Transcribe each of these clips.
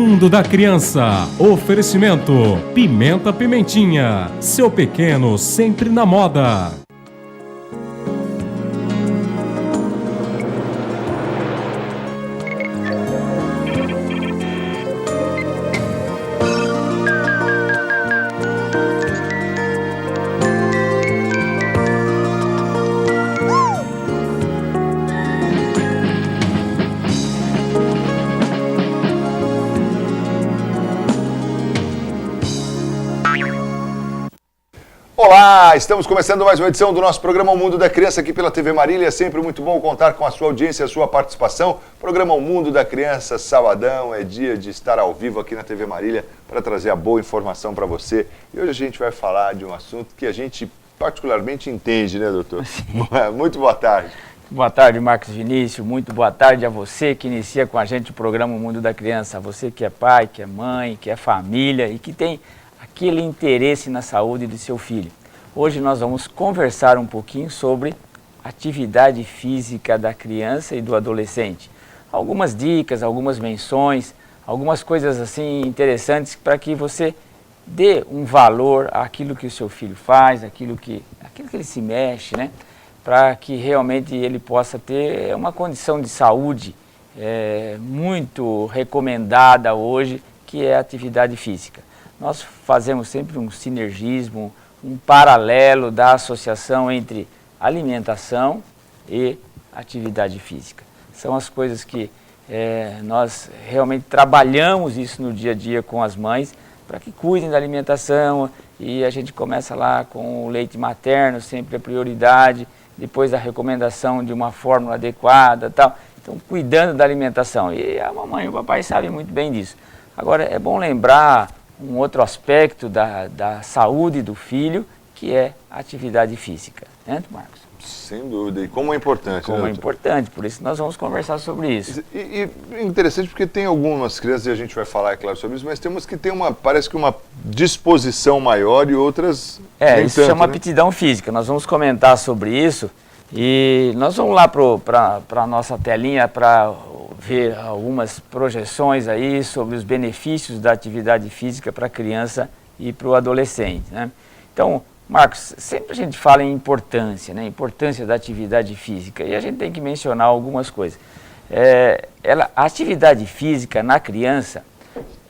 Mundo da Criança. Oferecimento Pimenta Pimentinha. Seu pequeno sempre na moda. Olá, estamos começando mais uma edição do nosso programa O Mundo da Criança aqui pela TV Marília. É sempre muito bom contar com a sua audiência, a sua participação. Programa O Mundo da Criança, sabadão, é dia de estar ao vivo aqui na TV Marília para trazer a boa informação para você. E hoje a gente vai falar de um assunto que a gente particularmente entende, né, doutor? Sim. Muito boa tarde. Boa tarde, Marcos Vinícius. Muito boa tarde a você que inicia com a gente o programa O Mundo da Criança. A você que é pai, que é mãe, que é família e que tem aquele interesse na saúde do seu filho. Hoje nós vamos conversar um pouquinho sobre atividade física da criança e do adolescente. Algumas dicas, algumas menções, algumas coisas assim interessantes para que você dê um valor àquilo que o seu filho faz, aquilo que ele se mexe, né? Para que realmente ele possa ter uma condição de saúde muito recomendada hoje, que é a atividade física. Nós fazemos sempre um sinergismo, um paralelo da associação entre alimentação e atividade física. São as coisas que nós realmente trabalhamos isso no dia a dia com as mães, para que cuidem da alimentação, e a gente começa lá com o leite materno, sempre a prioridade, depois a recomendação de uma fórmula adequada, tal. Então, cuidando da alimentação. E a mamãe e o papai sabem muito bem disso. Agora, é bom lembrar um outro aspecto da saúde do filho, que é a atividade física, né, Marcos? Sem dúvida. E como é importante, Como né, é importante, por isso nós vamos conversar sobre isso. E interessante porque tem algumas crianças, e a gente vai falar, é claro, sobre isso, mas temos que ter parece que uma disposição maior e outras nem isso tanto, chama né? aptidão física. Nós vamos comentar sobre isso e nós vamos lá para a nossa telinha para ver algumas projeções aí sobre os benefícios da atividade física para a criança e para o adolescente, né? Então, Marcos, sempre a gente fala em importância, né? Importância da atividade física, e a gente tem que mencionar algumas coisas. A atividade física na criança,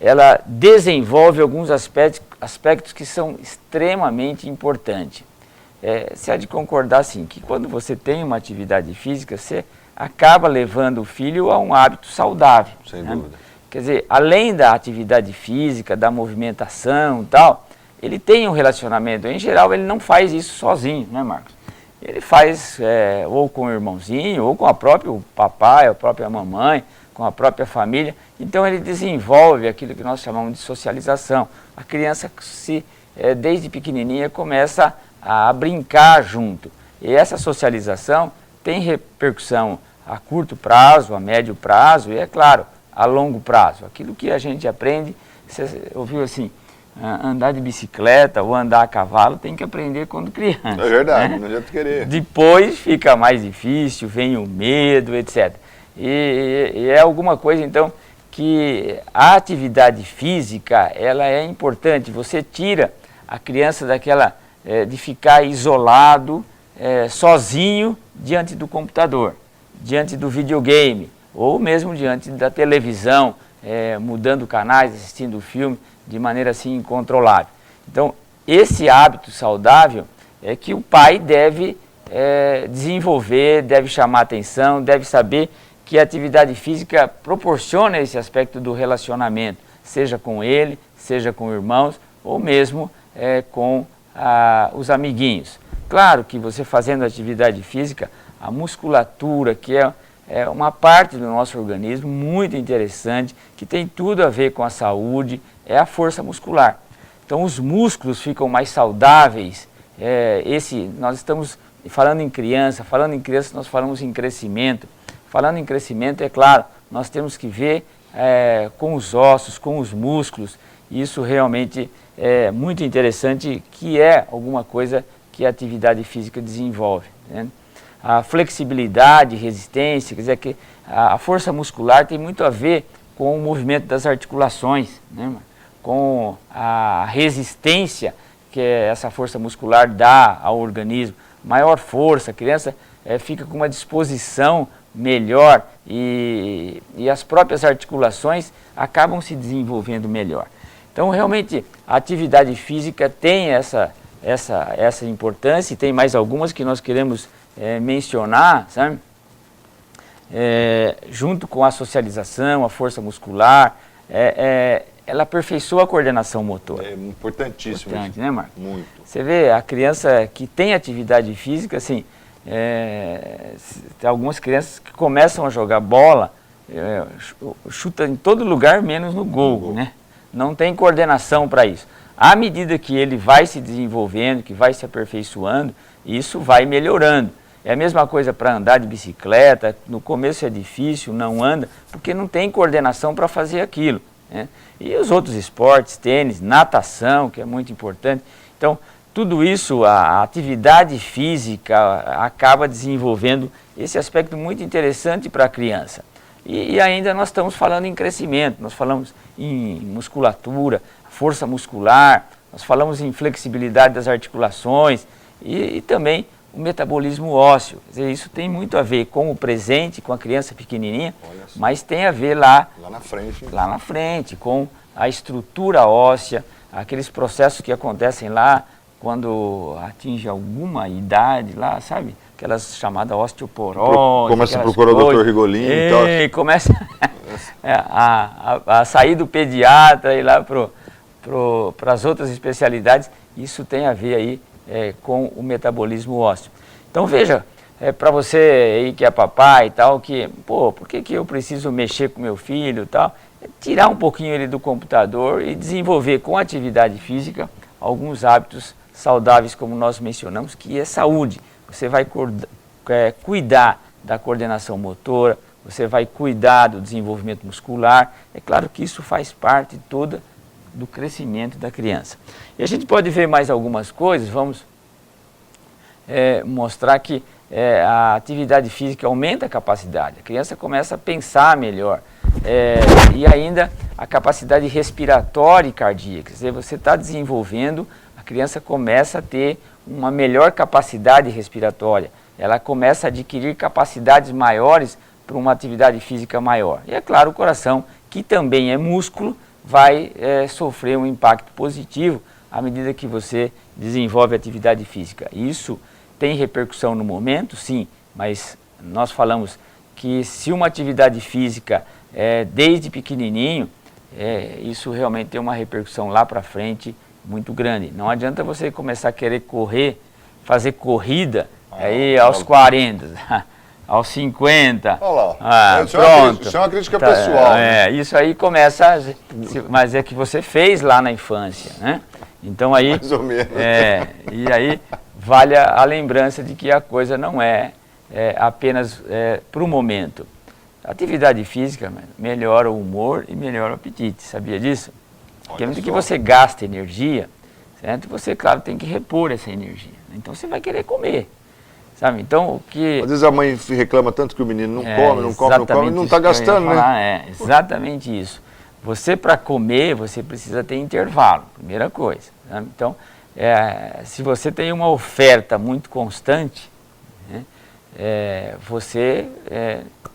ela desenvolve alguns aspectos que são extremamente importantes. Você há de concordar, assim, que quando você tem uma atividade física, você acaba levando o filho a um hábito saudável. Sem né? dúvida. Quer dizer, além da atividade física, da movimentação e tal, ele tem um relacionamento. Em geral, ele não faz isso sozinho, né, Marcos? Ele faz ou com o irmãozinho, ou com o próprio papai, a própria mamãe, com a própria família. Então, ele desenvolve aquilo que nós chamamos de socialização. A criança, desde pequenininha, começa a brincar junto. E essa socialização tem repercussão a curto prazo, a médio prazo e, é claro, a longo prazo. Aquilo que a gente aprende, você ouviu assim, andar de bicicleta ou andar a cavalo tem que aprender quando criança. É verdade, né? não adianta querer. Depois fica mais difícil, vem o medo, etc. E é alguma coisa, então, que a atividade física, ela é importante. Você tira a criança daquela de ficar isolado, sozinho diante do computador, diante do videogame, ou mesmo diante da televisão, mudando canais, assistindo filme de maneira assim incontrolável. Então, esse hábito saudável é que o pai deve desenvolver, deve chamar atenção, deve saber que a atividade física proporciona esse aspecto do relacionamento, seja com ele, seja com irmãos, ou mesmo com os amiguinhos. Claro que você fazendo atividade física, a musculatura, que é uma parte do nosso organismo muito interessante, que tem tudo a ver com a saúde, é a força muscular. Então os músculos ficam mais saudáveis. Nós estamos falando em criança nós falamos em crescimento. Falando em crescimento, é claro, nós temos que ver com os ossos, com os músculos. Isso realmente é muito interessante, que é alguma coisa que a atividade física desenvolve, né? A flexibilidade, resistência, quer dizer que a força muscular tem muito a ver com com o movimento das articulações, né, com a resistência que essa força muscular dá ao organismo, maior força, a criança fica com uma disposição melhor e as próprias articulações acabam se desenvolvendo melhor. Então, realmente, a atividade física tem essa importância, e tem mais algumas que nós queremos mencionar, sabe? Junto com a socialização, a força muscular, ela aperfeiçoa a coordenação motora. É importantíssimo. Importante, né, Marco? Muito. Você vê, a criança que tem atividade física, assim, tem algumas crianças que começam a jogar bola, chuta em todo lugar, menos no gol, né? Não tem coordenação para isso. À medida que ele vai se desenvolvendo, que vai se aperfeiçoando, isso vai melhorando. É a mesma coisa para andar de bicicleta, no começo é difícil, não anda, porque não tem coordenação para fazer aquilo, né? E os outros esportes, tênis, natação, que é muito importante. Então, tudo isso, a atividade física acaba desenvolvendo esse aspecto muito interessante para a criança. E ainda nós estamos falando em crescimento, nós falamos em musculatura, força muscular, nós falamos em flexibilidade das articulações e também o metabolismo ósseo. Quer dizer, isso tem muito a ver com o presente, com a criança pequenininha, mas tem a ver lá na frente, com a estrutura óssea, aqueles processos que acontecem lá quando atinge alguma idade lá, sabe? Aquelas chamadas osteoporose. Começa a procurar o Dr. Rigolini e tal. Começa a sair do pediatra e ir lá para as outras especialidades. Isso tem a ver aí com o metabolismo ósseo. Então veja, para você aí que é papai e tal, que, por que eu preciso mexer com meu filho e tal? Tirar um pouquinho ele do computador e desenvolver com atividade física alguns hábitos saudáveis, como nós mencionamos, que é saúde. Você vai cuidar da coordenação motora, você vai cuidar do desenvolvimento muscular. É claro que isso faz parte toda do crescimento da criança. E a gente pode ver mais algumas coisas, vamos mostrar que a atividade física aumenta a capacidade, a criança começa a pensar melhor, e ainda a capacidade respiratória e cardíaca, quer dizer, você está desenvolvendo, a criança começa a ter uma melhor capacidade respiratória, ela começa a adquirir capacidades maiores para uma atividade física maior. E é claro, o coração, que também é músculo, vai sofrer um impacto positivo à medida que você desenvolve atividade física. Isso tem repercussão no momento, sim, mas nós falamos que se uma atividade física desde pequenininho, isso realmente tem uma repercussão lá para frente muito grande. Não adianta você começar a querer correr, fazer corrida aí aos 40, aos 50. Olha lá, pronto. Isso é uma crítica pessoal. Isso aí começa, mas é que você fez lá na infância, né? Então aí, mais ou menos. E aí vale a lembrança de que a coisa não é apenas para o momento. A atividade física melhora o humor e melhora o apetite, sabia disso? Porque à medida que você gasta energia, certo? Você, claro, tem que repor essa energia. Então você vai querer comer, sabe? Então, o que... Às vezes a mãe reclama tanto que o menino não come, não está gastando, né? Exatamente isso. Você, para comer, você precisa ter intervalo, primeira coisa. Sabe? Então, se você tem uma oferta muito constante, né, você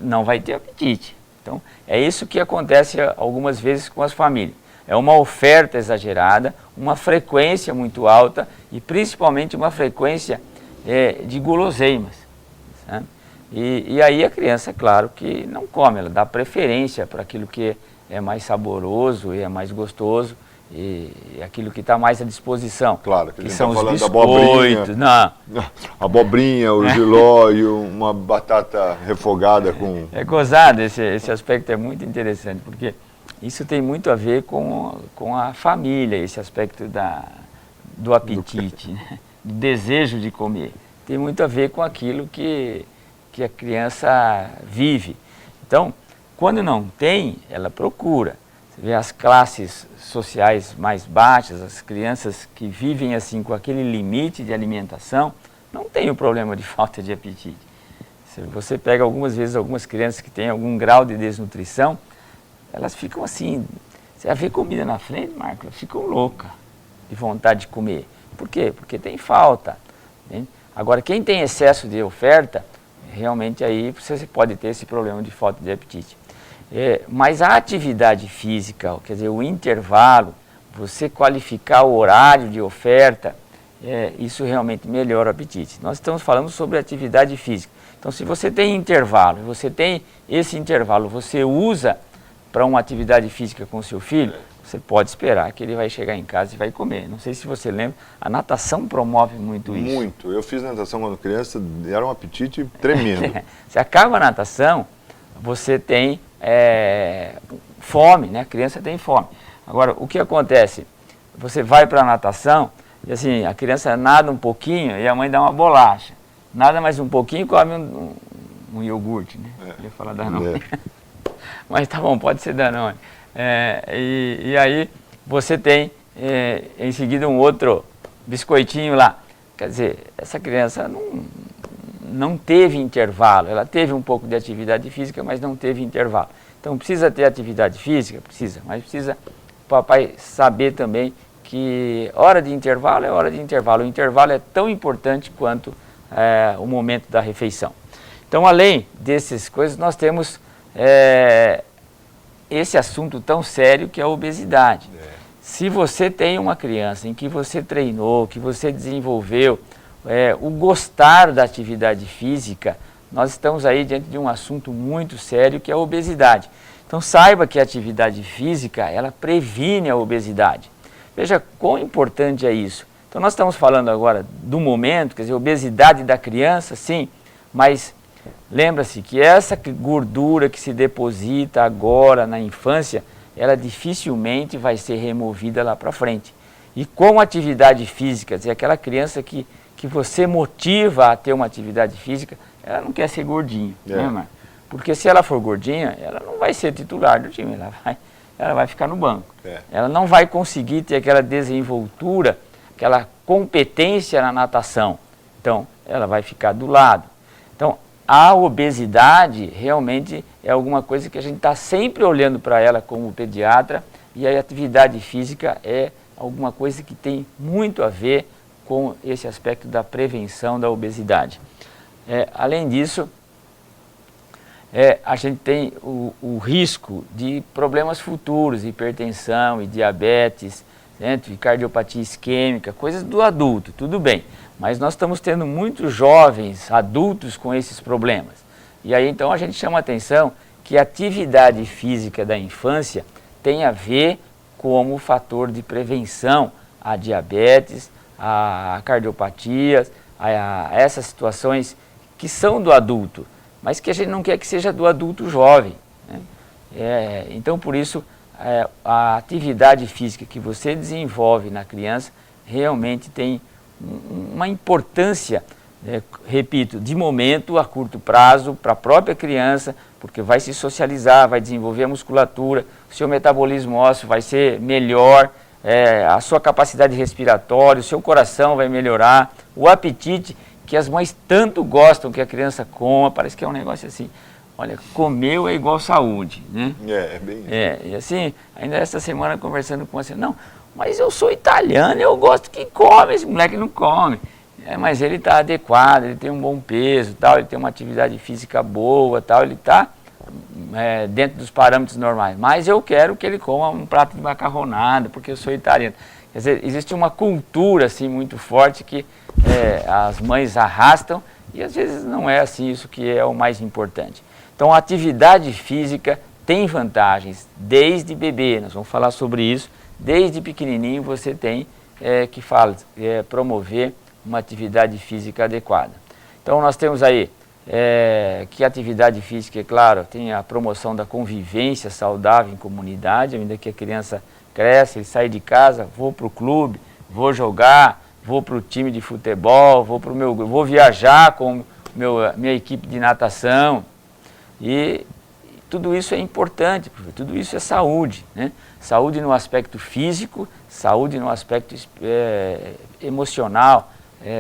não vai ter apetite. Então, é isso que acontece algumas vezes com as famílias. É uma oferta exagerada, uma frequência muito alta e principalmente uma frequência de guloseimas. Sabe? E aí a criança, claro, que não come, ela dá preferência para aquilo que é mais saboroso e é mais gostoso e aquilo que está mais à disposição. Claro, que são tá os biscoitos. Abobrinha, o jiló e uma batata refogada com... É gozado, esse aspecto é muito interessante, porque isso tem muito a ver com a família, esse aspecto do apetite, né? Do desejo de comer. Tem muito a ver com aquilo que a criança vive. Então, quando não tem, ela procura. Você vê as classes sociais mais baixas, as crianças que vivem assim com aquele limite de alimentação, não tem o problema de falta de apetite. Você pega algumas vezes algumas crianças que têm algum grau de desnutrição, elas ficam assim, você vai ver comida na frente, Marco, elas ficam loucas de vontade de comer. Por quê? Porque tem falta. Né? Agora, quem tem excesso de oferta, realmente aí você pode ter esse problema de falta de apetite. Mas a atividade física, quer dizer, o intervalo, você qualificar o horário de oferta, isso realmente melhora o apetite. Nós estamos falando sobre atividade física. Então, se você tem intervalo, você tem esse intervalo, você usa para uma atividade física com o seu filho, você pode esperar que ele vai chegar em casa e vai comer. Não sei se você lembra, a natação promove muito isso. Muito. Eu fiz natação quando criança, era um apetite tremendo. Se acaba a natação, você tem fome, né? A criança tem fome. Agora, o que acontece? Você vai para a natação e assim, a criança nada um pouquinho e a mãe dá uma bolacha. Nada mais um pouquinho e come um iogurte, né? Eu ia falar Danone. Mas tá bom, pode ser Danone. E aí você tem em seguida um outro biscoitinho lá. Quer dizer, essa criança não teve intervalo. Ela teve um pouco de atividade física, mas não teve intervalo. Então precisa ter atividade física? Precisa, mas precisa o papai saber também que hora de intervalo é hora de intervalo. O intervalo é tão importante quanto o momento da refeição. Então, além dessas coisas, nós temos esse assunto tão sério que é a obesidade. Se você tem uma criança em que você treinou, que você desenvolveu o gostar da atividade física, nós estamos aí diante de um assunto muito sério que é a obesidade. Então saiba que a atividade física, ela previne a obesidade. Veja quão importante é isso. Então nós estamos falando agora do momento, quer dizer, obesidade da criança, sim, mas lembra-se que essa gordura que se deposita agora na infância, ela dificilmente vai ser removida lá para frente. E com atividade física, quer dizer, aquela criança que você motiva a ter uma atividade física, ela não quer ser gordinha, né, Marcos? Porque se ela for gordinha, ela não vai ser titular do time, ela vai ficar no banco. Ela não vai conseguir ter aquela desenvoltura, aquela competência na natação. Então, ela vai ficar do lado. Então, a obesidade realmente é alguma coisa que a gente está sempre olhando para ela como pediatra, e a atividade física é alguma coisa que tem muito a ver com esse aspecto da prevenção da obesidade. Além disso, a gente tem o risco de problemas futuros, hipertensão e diabetes, e cardiopatia isquêmica, coisas do adulto, tudo bem. Mas nós estamos tendo muitos jovens adultos com esses problemas. E aí então a gente chama a atenção que a atividade física da infância tem a ver como fator de prevenção a diabetes, a cardiopatias, a essas situações que são do adulto, mas que a gente não quer que seja do adulto jovem. Né? Então por isso a atividade física que você desenvolve na criança realmente tem uma importância, repito, de momento a curto prazo para a própria criança, porque vai se socializar, vai desenvolver a musculatura, o seu metabolismo ósseo vai ser melhor, a sua capacidade respiratória, o seu coração vai melhorar, o apetite que as mães tanto gostam que a criança coma, parece que é um negócio assim, olha, comeu é igual saúde, né? É bem isso. E assim, ainda essa semana conversando com você, não, mas eu sou italiano, eu gosto que come, esse moleque não come. Mas ele está adequado, ele tem um bom peso, tal, ele tem uma atividade física boa, tal, ele está dentro dos parâmetros normais. Mas eu quero que ele coma um prato de macarronada, porque eu sou italiano. Quer dizer, existe uma cultura assim, muito forte que as mães arrastam e às vezes não é assim isso que é o mais importante. Então a atividade física tem vantagens desde bebê, nós vamos falar sobre isso. Desde pequenininho você tem que promover uma atividade física adequada. Então nós temos aí que a atividade física, é claro, tem a promoção da convivência saudável em comunidade, ainda que a criança cresce, ele sai de casa, vou para o clube, vou jogar, vou para o time de futebol, vou viajar com minha equipe de natação, e tudo isso é importante, tudo isso é saúde, né? Saúde no aspecto físico, saúde no aspecto emocional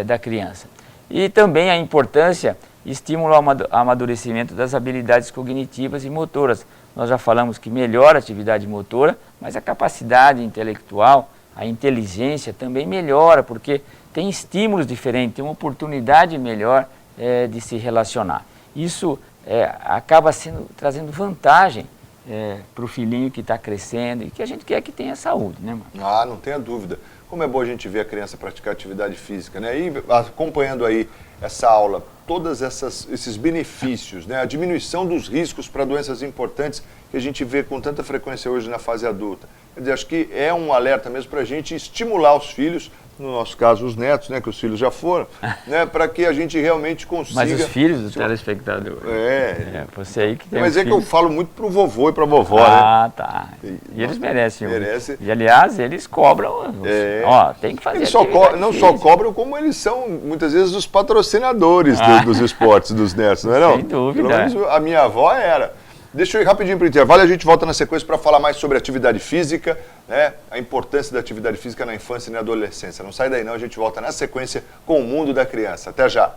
da criança. E também a importância estimula o amadurecimento das habilidades cognitivas e motoras. nós já falamos que melhora a atividade motora, mas a capacidade intelectual, a inteligência também melhora, porque tem estímulos diferentes, tem uma oportunidade melhor de se relacionar. Isso acaba trazendo vantagem para o filhinho que está crescendo e que a gente quer que tenha saúde, né, Marcos? Ah, não tenha dúvida. Como é bom a gente ver a criança praticar atividade física, né? E acompanhando aí essa aula, todos esses benefícios, né? A diminuição dos riscos para doenças importantes que a gente vê com tanta frequência hoje na fase adulta. Quer dizer, acho que é um alerta mesmo para a gente estimular os filhos, no nosso caso os netos, né? Que os filhos já foram, né? Para que a gente realmente consiga... Mas os filhos do telespectador. Você aí que tem Mas um que eu falo muito pro vovô e pra vovó, né? Ah, tá. E eles merecem. E aliás, eles cobram. Ó, tem que fazer. Eles não só cobram, como eles são, muitas vezes, os patrocinadores dos esportes dos netos, não é não? Sem dúvida. Pelo menos a minha avó era. Deixa eu ir rapidinho para o intervalo e a gente volta na sequência para falar mais sobre atividade física, né? A importância da atividade física na infância e na adolescência. Não sai daí não, a gente volta na sequência com o Mundo da Criança. Até já!